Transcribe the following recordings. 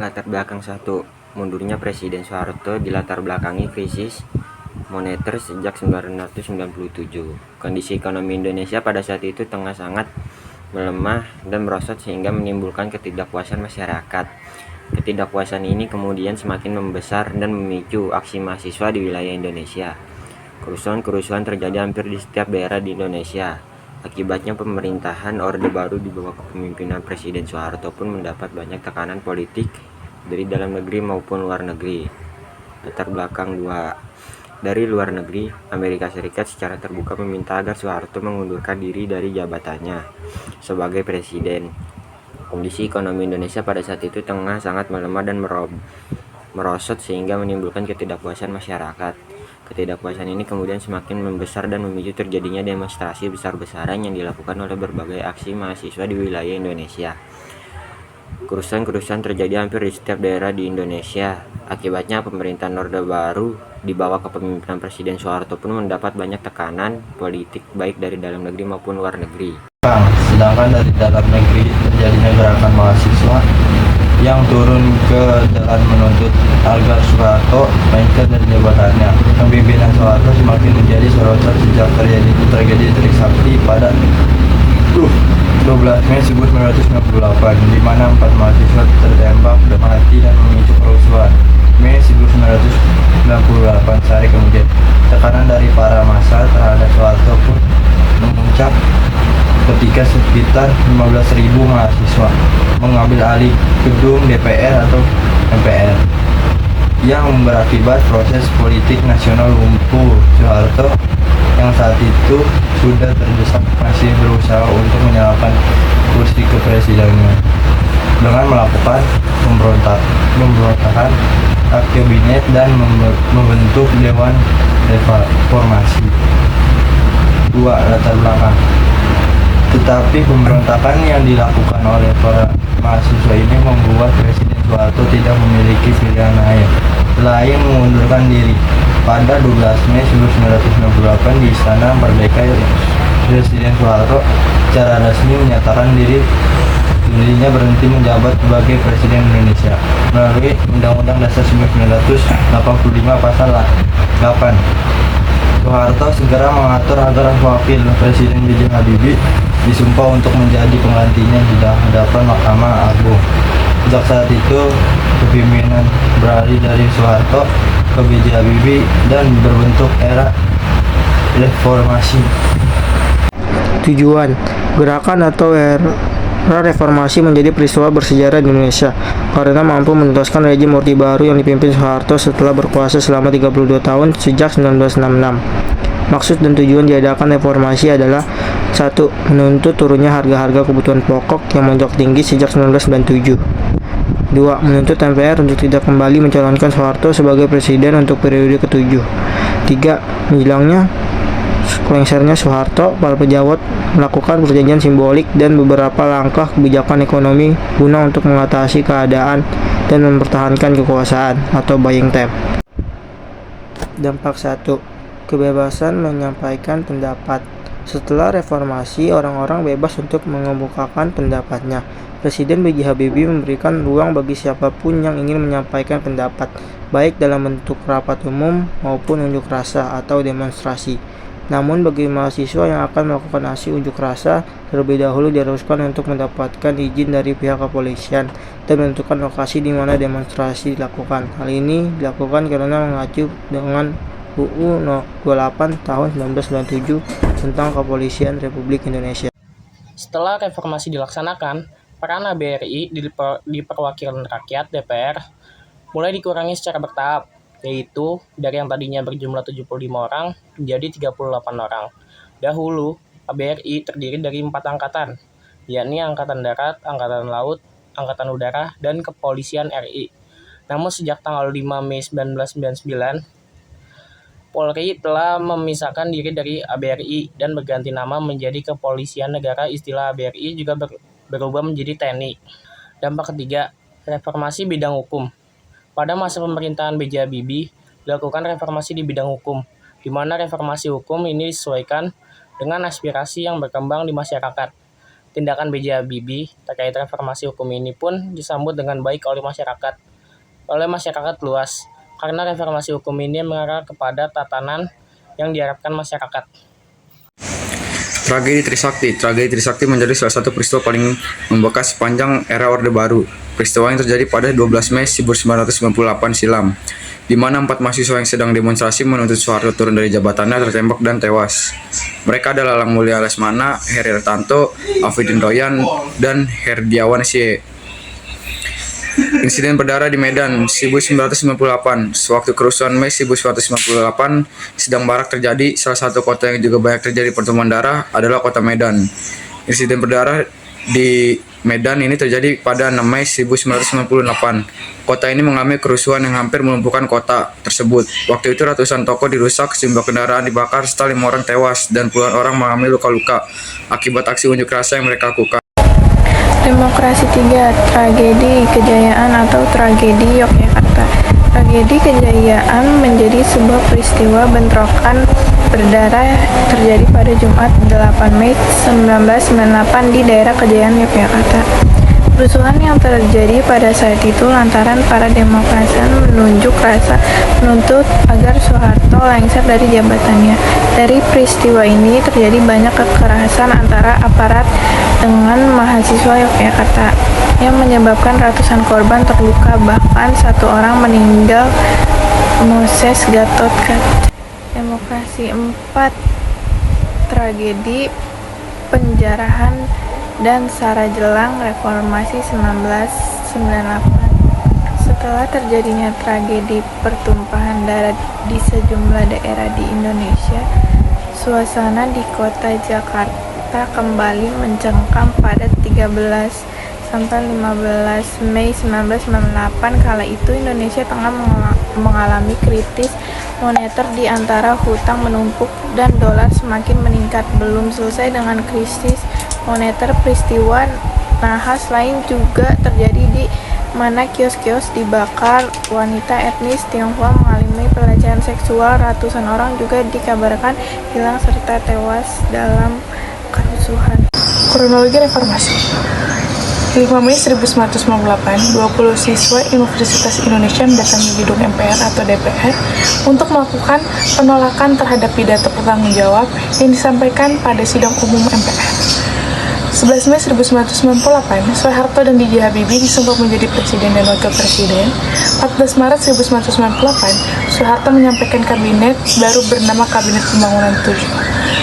Latar belakang satu, mundurnya Presiden Soeharto dilatar belakangi krisis moneter sejak 1997. Kondisi ekonomi Indonesia pada saat itu tengah sangat melemah dan merosot sehingga menimbulkan ketidakpuasan masyarakat. Ketidakpuasan ini kemudian semakin membesar dan memicu aksi mahasiswa di wilayah Indonesia. Kerusuhan-kerusuhan terjadi hampir di setiap daerah di Indonesia. Akibatnya pemerintahan Orde Baru di bawah kepemimpinan Presiden Soeharto pun mendapat banyak tekanan politik dari dalam negeri maupun luar negeri. Latar belakang 2. Dari luar negeri, Amerika Serikat secara terbuka meminta agar Soeharto mengundurkan diri dari jabatannya sebagai presiden. Kondisi ekonomi Indonesia pada saat itu tengah sangat melemah dan merosot sehingga menimbulkan ketidakpuasan masyarakat. Ketidakpuasan ini kemudian semakin membesar dan memicu terjadinya demonstrasi besar-besaran yang dilakukan oleh berbagai aksi mahasiswa di wilayah Indonesia. Kerusuhan-kerusuhan terjadi hampir di setiap daerah di Indonesia. Akibatnya pemerintahan Orde Baru di bawah kepemimpinan Presiden Soeharto pun mendapat banyak tekanan politik baik dari dalam negeri maupun luar negeri. Sedangkan dari dalam negeri terjadinya gerakan mahasiswa yang turun ke jalan menuntut agar Soeharto lengser dari jabatannya. Kepemimpinan Soeharto semakin menjadi sorotan sejak terjadi tragedi Trisakti pada 12 Mei 1998, di mana 4 mahasiswa tertembak dan mati dan memicu kerusuhan. Mei 1998, sehari kemudian, tekanan dari para massa terhadap Soeharto pun memuncak ketika sekitar 15.000 mahasiswa mengambil alih gedung DPR atau MPR yang berakibat proses politik nasional lumpuh. Soeharto yang saat itu sudah terdesak masih berusaha untuk menyalakan kursi kepresidenan dengan melakukan pemberontakan kabinet dan membentuk Dewan Reformasi. 2. Latar belakang. Tetapi pemberontakan yang dilakukan oleh para mahasiswa ini membuat Presiden Soeharto tidak memiliki pilihan lain selain mengundurkan diri. Pada 12 Mei 1998 di Istana Merdeka, Presiden Soeharto secara resmi menyatakan dirinya berhenti menjabat sebagai Presiden Indonesia melalui Undang-Undang Dasar 1945 Pasal 8. Soeharto segera mengatur agar Wakil Presiden B.J. Habibie disumpah untuk menjadi penggantinya di hadapan Mahkamah Agung. Sejak saat itu, kepemimpinan beralih dari Soeharto ke B.J. Habibie dan berbentuk era reformasi. Tujuan gerakan atau era reformasi menjadi peristiwa bersejarah di Indonesia karena mampu menuntaskan rejim Orde Baru yang dipimpin Soeharto setelah berkuasa selama 32 tahun sejak 1966. Maksud dan tujuan diadakan reformasi adalah 1. Menuntut turunnya harga-harga kebutuhan pokok yang melonjak tinggi sejak 1997. 2. Menuntut MPR untuk tidak kembali mencalonkan Soeharto sebagai presiden untuk periode ke-7. 3. Menjelangnya lengsernya Soeharto, para pejabat melakukan perjanjian simbolik dan beberapa langkah kebijakan ekonomi guna untuk mengatasi keadaan dan mempertahankan kekuasaan atau buying time. Dampak 1. Kebebasan menyampaikan pendapat. Setelah reformasi, orang-orang bebas untuk mengemukakan pendapatnya. Presiden B.J. Habibie memberikan ruang bagi siapapun yang ingin menyampaikan pendapat, baik dalam bentuk rapat umum maupun unjuk rasa atau demonstrasi. Namun bagi mahasiswa yang akan melakukan aksi unjuk rasa, terlebih dahulu diharuskan untuk mendapatkan izin dari pihak kepolisian dan menentukan lokasi di mana demonstrasi dilakukan. Hal ini dilakukan karena mengacu dengan UU 28 tahun 1997 tentang Kepolisian Republik Indonesia. Setelah reformasi dilaksanakan, peran ABRI di perwakilan rakyat DPR mulai dikurangi secara bertahap, yaitu dari yang tadinya berjumlah 75 orang menjadi 38 orang. Dahulu, ABRI terdiri dari 4 angkatan, yakni Angkatan Darat, Angkatan Laut, Angkatan Udara, dan Kepolisian RI. Namun sejak tanggal 5 Mei 1999, Polri telah memisahkan diri dari ABRI dan berganti nama menjadi Kepolisian Negara. Istilah ABRI juga berubah menjadi TNI. Dampak ketiga, reformasi bidang hukum. Pada masa pemerintahan B.J. Habibie, dilakukan reformasi di bidang hukum, di mana reformasi hukum ini disesuaikan dengan aspirasi yang berkembang di masyarakat. Tindakan B.J. Habibie terkait reformasi hukum ini pun disambut dengan baik oleh masyarakat luas, karena reformasi hukum ini mengarah kepada tatanan yang diharapkan masyarakat. Tragedi Trisakti menjadi salah satu peristiwa paling membekas sepanjang era Orde Baru. Peristiwa yang terjadi pada 12 Mei 1998 silam, di mana 4 mahasiswa yang sedang demonstrasi menuntut Soeharto turun dari jabatannya tertembak dan tewas. Mereka adalah Lang Mulya Lesmana, Heri Hartanto, Afidin Royan, dan Herdiawan Sie. Insiden berdarah di Medan 1998. Sewaktu kerusuhan Mei 1998 sedang marak terjadi, salah satu kota yang juga banyak terjadi pertemuan darah adalah kota Medan. Insiden berdarah di Medan ini terjadi pada 6 Mei 1998. Kota ini mengalami kerusuhan yang hampir melumpuhkan kota tersebut. Waktu itu ratusan toko dirusak, sejumlah kendaraan dibakar, serta 5 orang tewas dan puluhan orang mengalami luka-luka akibat aksi unjuk rasa yang mereka lakukan. Demokrasi 3. Tragedi Kejayaan atau Tragedi Yogyakarta. Tragedi Kejayaan menjadi sebuah peristiwa bentrokan berdarah terjadi pada Jumat 8 Mei 1998 di daerah Kejayaan, Yogyakarta. Kerusuhan yang terjadi pada saat itu lantaran para demonstran menunjuk rasa menuntut agar Soeharto lengser dari jabatannya. Dari peristiwa ini terjadi banyak kekerasan antara aparat dengan mahasiswa Yogyakarta yang menyebabkan ratusan korban terluka, bahkan 1 orang meninggal. Moses Gatotkaca. Demokrasi 4. Tragedi penjarahan dan Sara Jelang Reformasi 1998. Setelah terjadinya tragedi pertumpahan darah di sejumlah daerah di Indonesia, suasana di kota Jakarta kembali mencengkam pada 13 sampai 15 Mei 1998. Kala itu Indonesia tengah mengalami krisis moneter di antara hutang menumpuk dan dolar semakin meningkat. Belum selesai dengan krisis moneter, peristiwa nahas lain juga terjadi di mana kios-kios dibakar, wanita etnis Tionghoa mengalami pelecehan seksual, ratusan orang juga dikabarkan hilang serta tewas dalam kerusuhan. Kronologi reformasi. 5 Mei 1998, 20 siswa Universitas Indonesia mendatangi gedung MPR atau DPR untuk melakukan penolakan terhadap pidato bertanggung yang disampaikan pada sidang umum MPR. 11 Mei 1998, Soeharto dan B.J. Habibie disumpah menjadi presiden dan wakil presiden. 14 Maret 1998, Soeharto menyampaikan kabinet baru bernama Kabinet Pembangunan 7.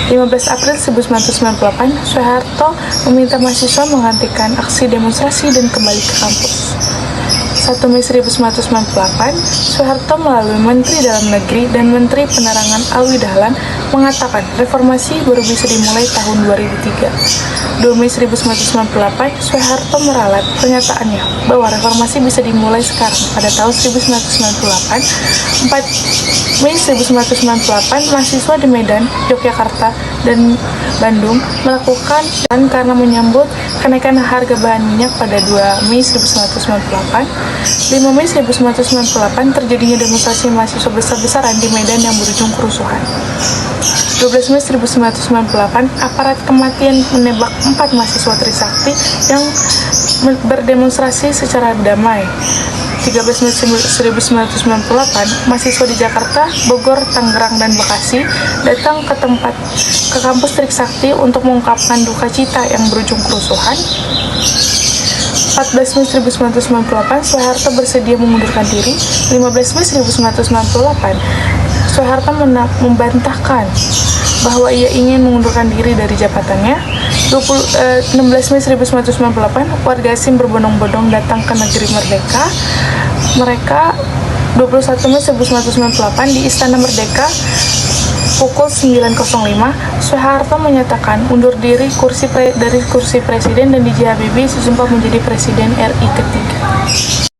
15 April 1998, Soeharto meminta mahasiswa menghentikan aksi demonstrasi dan kembali ke kampus. 1 Mei 1998, Soeharto melalui Menteri Dalam Negeri dan Menteri Penerangan Alwi Dahlan mengatakan reformasi baru bisa dimulai tahun 2003. 2 Mei 1998, Soeharto meralat pernyataannya bahwa reformasi bisa dimulai sekarang pada tahun 1998. 4 Mei 1998, mahasiswa di Medan, Yogyakarta, dan Bandung melakukan dan karena menyambut kenaikan harga bahan minyak pada 2 Mei 1998. 5 Mei 1998, terjadinya demonstrasi mahasiswa besar-besaran di Medan yang berujung kerusuhan. 12 Mei 1998, aparat kematian menembak 4 mahasiswa Trisakti yang berdemonstrasi secara damai. 13 Mei 1998, mahasiswa di Jakarta, Bogor, Tangerang, dan Bekasi datang ke kampus Trisakti untuk mengungkapkan duka cita yang berujung kerusuhan. 14 Mei 1998, Soeharto bersedia mengundurkan diri. 15 Mei 1998, Soeharto membantahkan bahwa ia ingin mengundurkan diri dari jabatannya. 16 Mei 1998, warga asing berbondong-bondong datang ke negeri Merdeka. Mereka 21 Mei 1998 di Istana Merdeka pukul 9.05, Soeharto menyatakan undur diri dari kursi presiden dan B.J. Habibie disumpah menjadi presiden RI ketiga.